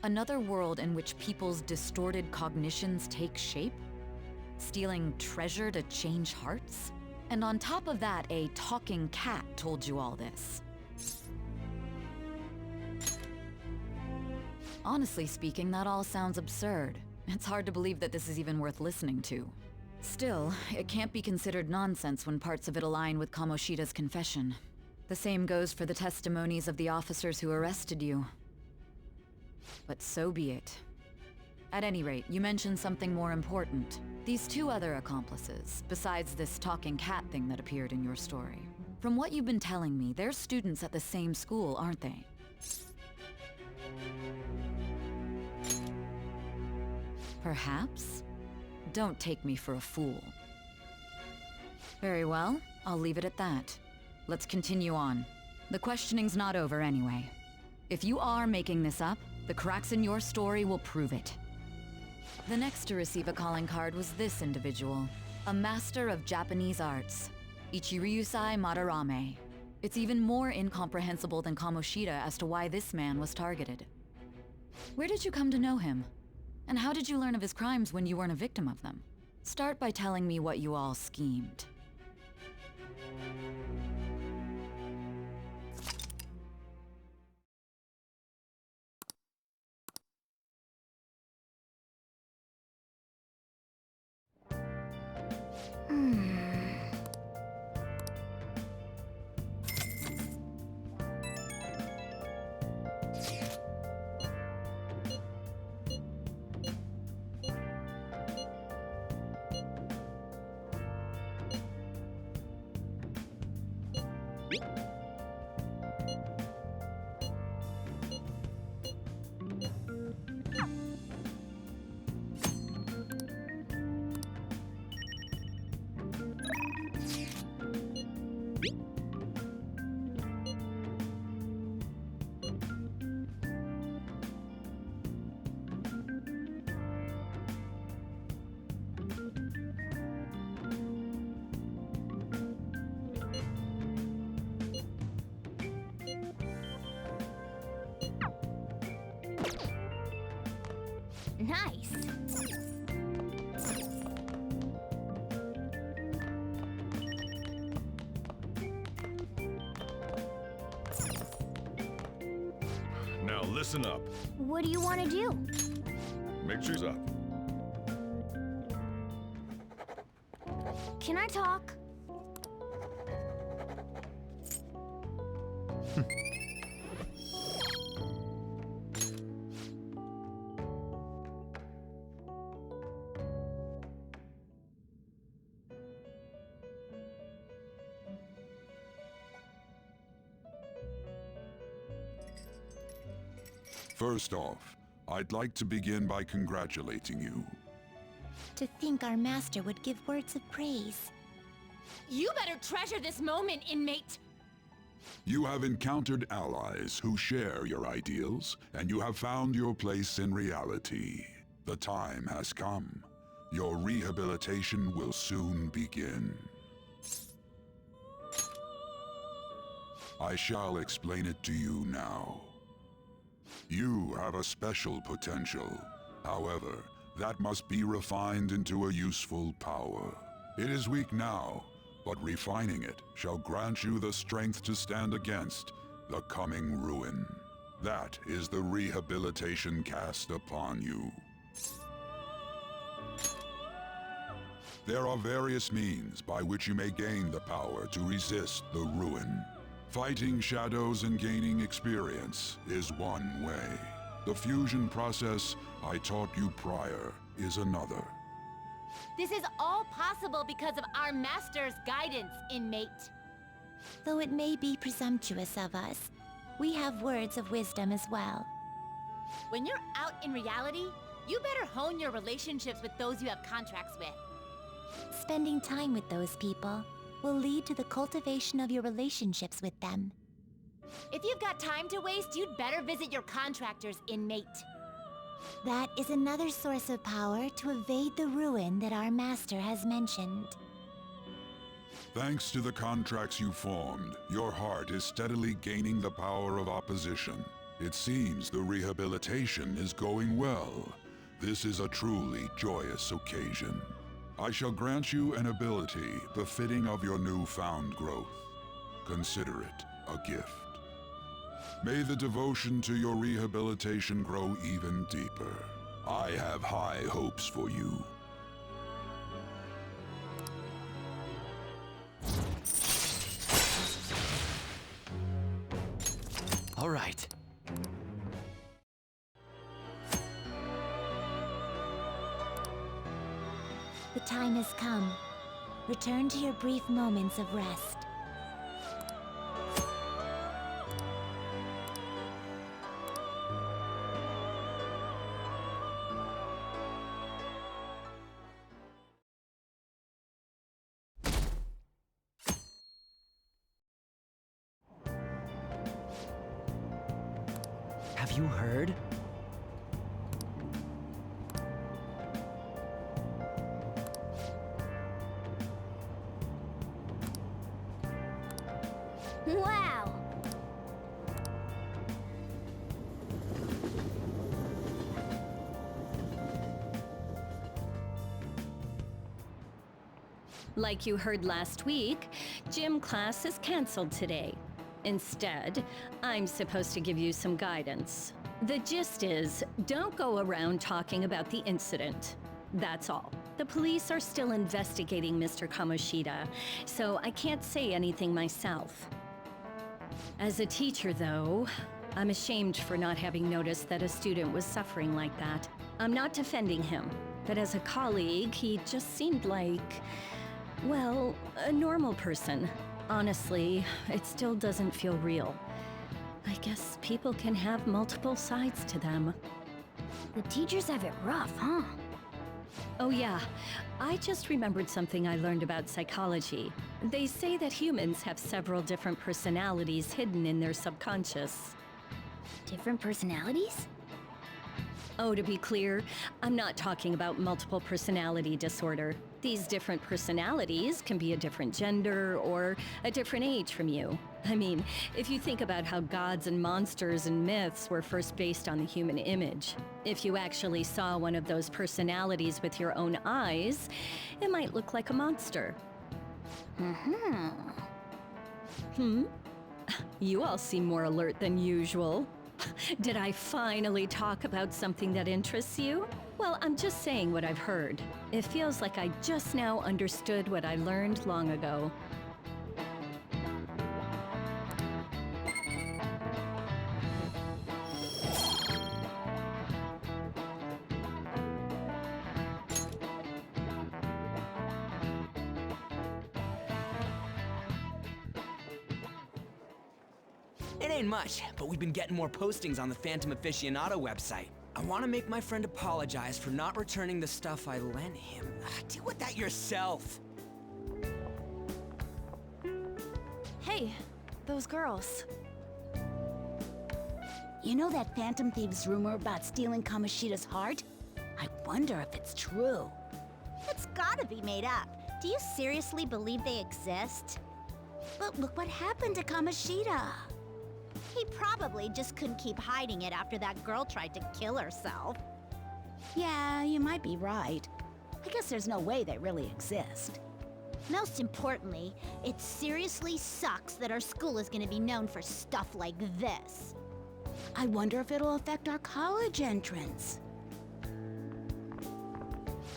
Another world in which people's distorted cognitions take shape? Stealing treasure to change hearts? And on top of that, a talking cat told you all this. Honestly speaking, that all sounds absurd. It's hard to believe that this is even worth listening to. Still, it can't be considered nonsense when parts of it align with Kamoshida's confession. The same goes for the testimonies of the officers who arrested you. But so be it. At any rate, you mentioned something more important. These two other accomplices, besides this talking cat thing that appeared in your story. From what you've been telling me, they're students at the same school, aren't they? Perhaps? Don't take me for a fool. Very well, I'll leave it at that. Let's continue on. The questioning's not over anyway. If you are making this up, the cracks in your story will prove it. The next to receive a calling card was this individual, a master of Japanese arts, Ichiryusai Madarame. It's even more incomprehensible than Kamoshida as to why this man was targeted. Where did you come to know him? And how did you learn of his crimes when you weren't a victim of them? Start by telling me what you all schemed. Nice. Now listen up. What do you want to do? Make sure he's up. Can I talk? First off, I'd like to begin by congratulating you. To think our master would give words of praise. You better treasure this moment, inmate! You have encountered allies who share your ideals, and you have found your place in reality. The time has come. Your rehabilitation will soon begin. I shall explain it to you now. You have a special potential. However, that must be refined into a useful power. It is weak now, but refining it shall grant you the strength to stand against the coming ruin. That is the rehabilitation cast upon you. There are various means by which you may gain the power to resist the ruin. Fighting shadows and gaining experience is one way. The fusion process I taught you prior is another. This is all possible because of our master's guidance, inmate. Though it may be presumptuous of us, we have words of wisdom as well. When you're out in reality, you better hone your relationships with those you have contracts with. Spending time with those people will lead to the cultivation of your relationships with them. If you've got time to waste, you'd better visit your contractors, inmate. That is another source of power to evade the ruin that our master has mentioned. Thanks to the contracts you formed, your heart is steadily gaining the power of opposition. It seems the rehabilitation is going well. This is a truly joyous occasion. I shall grant you an ability befitting of your newfound growth. Consider it a gift. May the devotion to your rehabilitation grow even deeper. I have high hopes for you. All right. The time has come. Return to your brief moments of rest. Have you heard? Wow! Like you heard last week, gym class is canceled today. Instead, I'm supposed to give you some guidance. The gist is, don't go around talking about the incident. That's all. The police are still investigating Mr. Kamoshida, so I can't say anything myself. As a teacher, though, I'm ashamed for not having noticed that a student was suffering like that. I'm not defending him, but as a colleague, he just seemed like, well, a normal person. Honestly, it still doesn't feel real. I guess people can have multiple sides to them. The teachers have it rough, huh? Oh yeah, I just remembered something I learned about psychology. They say that humans have several different personalities hidden in their subconscious. Different personalities? Oh, to be clear, I'm not talking about multiple personality disorder. These different personalities can be a different gender or a different age from you. I mean, if you think about how gods and monsters and myths were first based on the human image, if you actually saw one of those personalities with your own eyes, it might look like a monster. You all seem more alert than usual. Did I finally talk about something that interests you? Well, I'm just saying what I've heard. It feels like I just now understood what I learned long ago. It ain't much, but we've been getting more postings on the Phantom Aficionado website. I want to make my friend apologize for not returning the stuff I lent him. Deal with that yourself. Hey, those girls. You know that Phantom Thieves rumor about stealing Kamoshida's heart? I wonder if it's true. It's gotta be made up. Do you seriously believe they exist? But look what happened to Kamoshida. He probably just couldn't keep hiding it after that girl tried to kill herself. Yeah, you might be right. I guess there's no way they really exist. Most importantly, it seriously sucks that our school is gonna be known for stuff like this. I wonder if it'll affect our college entrance.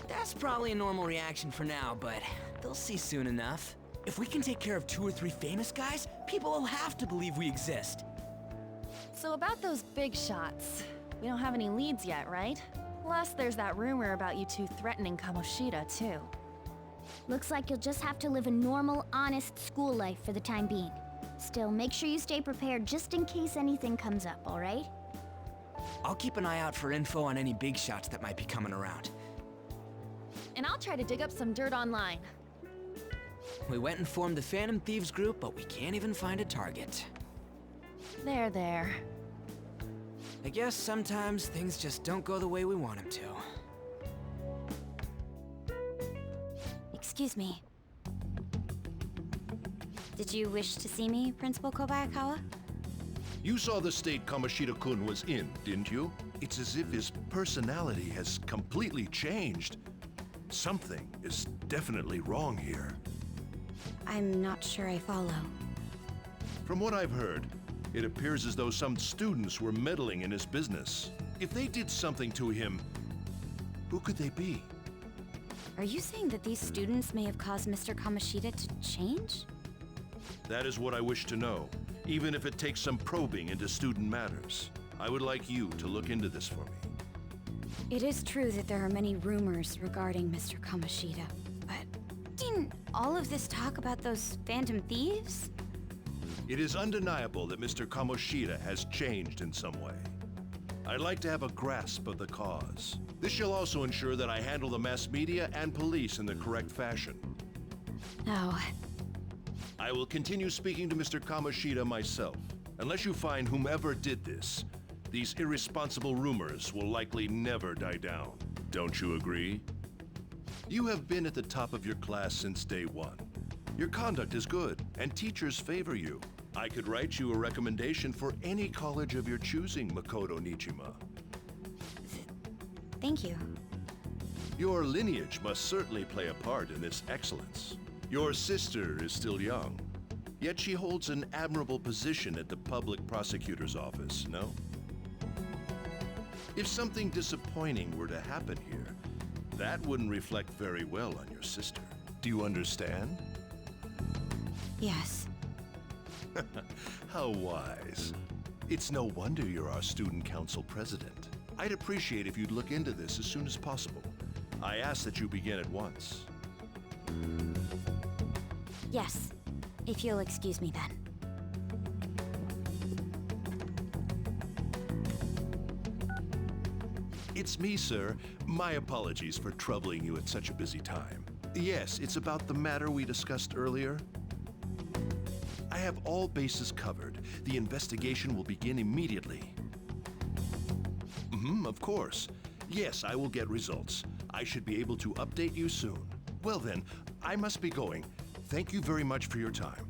That's probably a normal reaction for now, but they'll see soon enough. If we can take care of 2 or 3 famous guys, people will have to believe we exist. So about those big shots, we don't have any leads yet, right? Plus, there's that rumor about you two threatening Kamoshida, too. Looks like you'll just have to live a normal, honest school life for the time being. Still, make sure you stay prepared just in case anything comes up, alright? I'll keep an eye out for info on any big shots that might be coming around. And I'll try to dig up some dirt online. We went and formed the Phantom Thieves group, but we can't even find a target. There. I guess sometimes things just don't go the way we want them to. Excuse me. Did you wish to see me, Principal Kobayakawa? You saw the state Kamoshida-kun was in, didn't you? It's as if his personality has completely changed. Something is definitely wrong here. I'm not sure I follow. From what I've heard, it appears as though some students were meddling in his business. If they did something to him, who could they be? Are you saying that these students may have caused Mr. Kamoshida to change? That is what I wish to know, even if it takes some probing into student matters. I would like you to look into this for me. It is true that there are many rumors regarding Mr. Kamoshida, but didn't all of this talk about those Phantom Thieves? It is undeniable that Mr. Kamoshida has changed in some way. I'd like to have a grasp of the cause. This shall also ensure that I handle the mass media and police in the correct fashion. Oh. I will continue speaking to Mr. Kamoshida myself. Unless you find whomever did this, these irresponsible rumors will likely never die down. Don't you agree? You have been at the top of your class since day one. Your conduct is good, and teachers favor you. I could write you a recommendation for any college of your choosing, Makoto Nijima. Thank you. Your lineage must certainly play a part in this excellence. Your sister is still young, yet she holds an admirable position at the public prosecutor's office, no? If something disappointing were to happen here, that wouldn't reflect very well on your sister. Do you understand? Yes. How wise. It's no wonder you're our student council president. I'd appreciate if you'd look into this as soon as possible. I ask that you begin at once. Yes. If you'll excuse me then. It's me, sir. My apologies for troubling you at such a busy time. Yes, it's about the matter we discussed earlier. I have all bases covered. The investigation will begin immediately. Of course. Yes, I will get results. I should be able to update you soon. Well then, I must be going. Thank you very much for your time.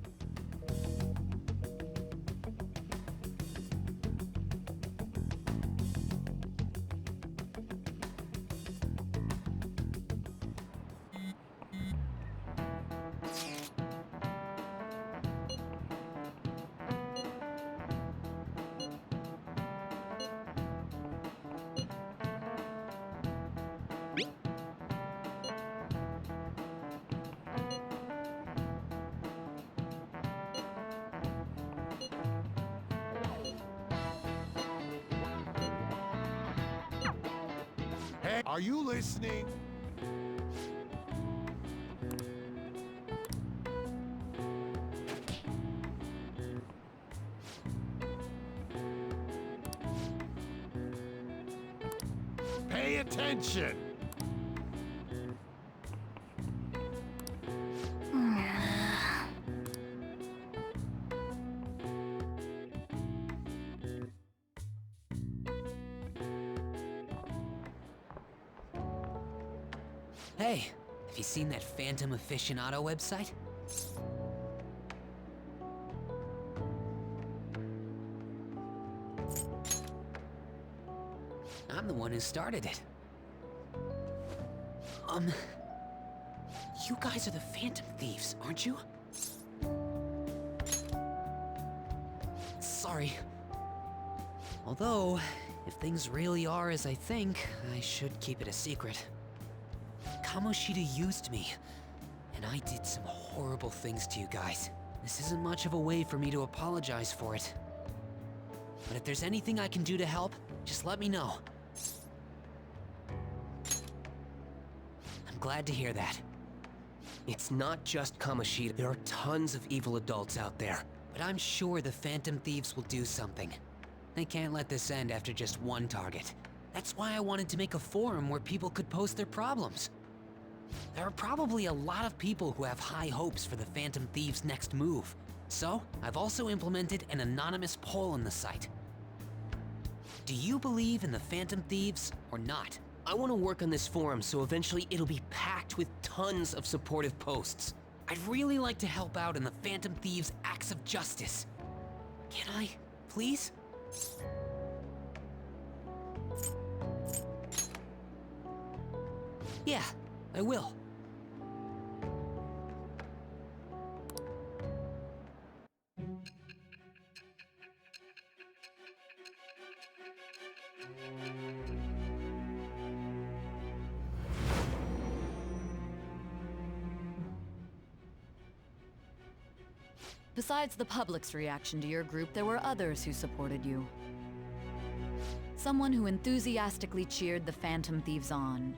Hey, are you listening? Pay attention. Hey, have you seen that Phantom Aficionado website? I'm the one who started it. You guys are the Phantom Thieves, aren't you? Sorry. Although, if things really are as I think, I should keep it a secret. Kamoshida used me, and I did some horrible things to you guys. This isn't much of a way for me to apologize for it. But if there's anything I can do to help, just let me know. I'm glad to hear that. It's not just Kamoshida. There are tons of evil adults out there. But I'm sure the Phantom Thieves will do something. They can't let this end after just one target. That's why I wanted to make a forum where people could post their problems. There are probably a lot of people who have high hopes for the Phantom Thieves' next move. So, I've also implemented an anonymous poll on the site. Do you believe in the Phantom Thieves or not? I want to work on this forum so eventually it'll be packed with tons of supportive posts. I'd really like to help out in the Phantom Thieves' acts of justice. Can I, please? Yeah, I will. Besides the public's reaction to your group, there were others who supported you. Someone who enthusiastically cheered the Phantom Thieves on.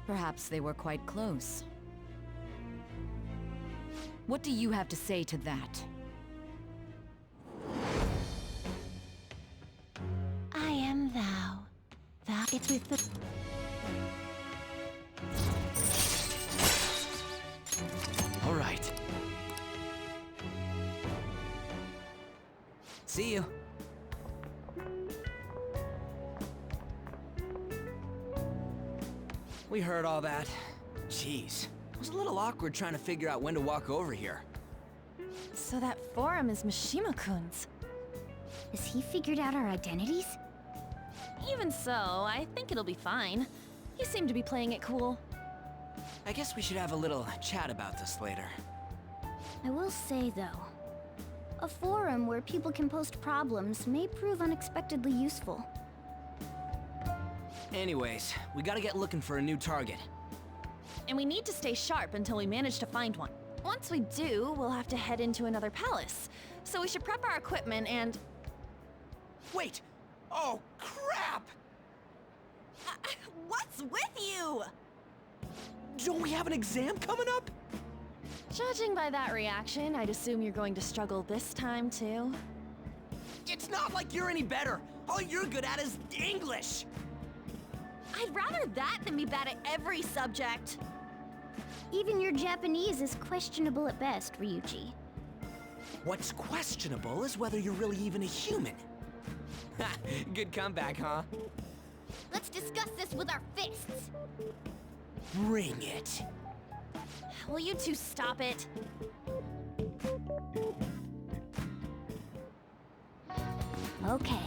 Perhaps they were quite close. What do you have to say to that? I am thou. Thou it's with the... All right. See you. We heard all that. Jeez. It was a little awkward trying to figure out when to walk over here. So that forum is Mishima-kun's. Has he figured out our identities? Even so, I think it'll be fine. He seemed to be playing it cool. I guess we should have a little chat about this later. I will say, though, a forum where people can post problems may prove unexpectedly useful. Anyways, we gotta get looking for a new target. And we need to stay sharp until we manage to find one. Once we do, we'll have to head into another palace. So we should prep our equipment and... Wait! Oh, crap! What's with you? Don't we have an exam coming up? Judging by that reaction, I'd assume you're going to struggle this time, too. It's not like you're any better. All you're good at is English. I'd rather that than be bad at every subject. Even your Japanese is questionable at best, Ryuji. What's questionable is whether you're really even a human. Good comeback, huh? Let's discuss this with our fists. Bring it. Will you two stop it? Okay.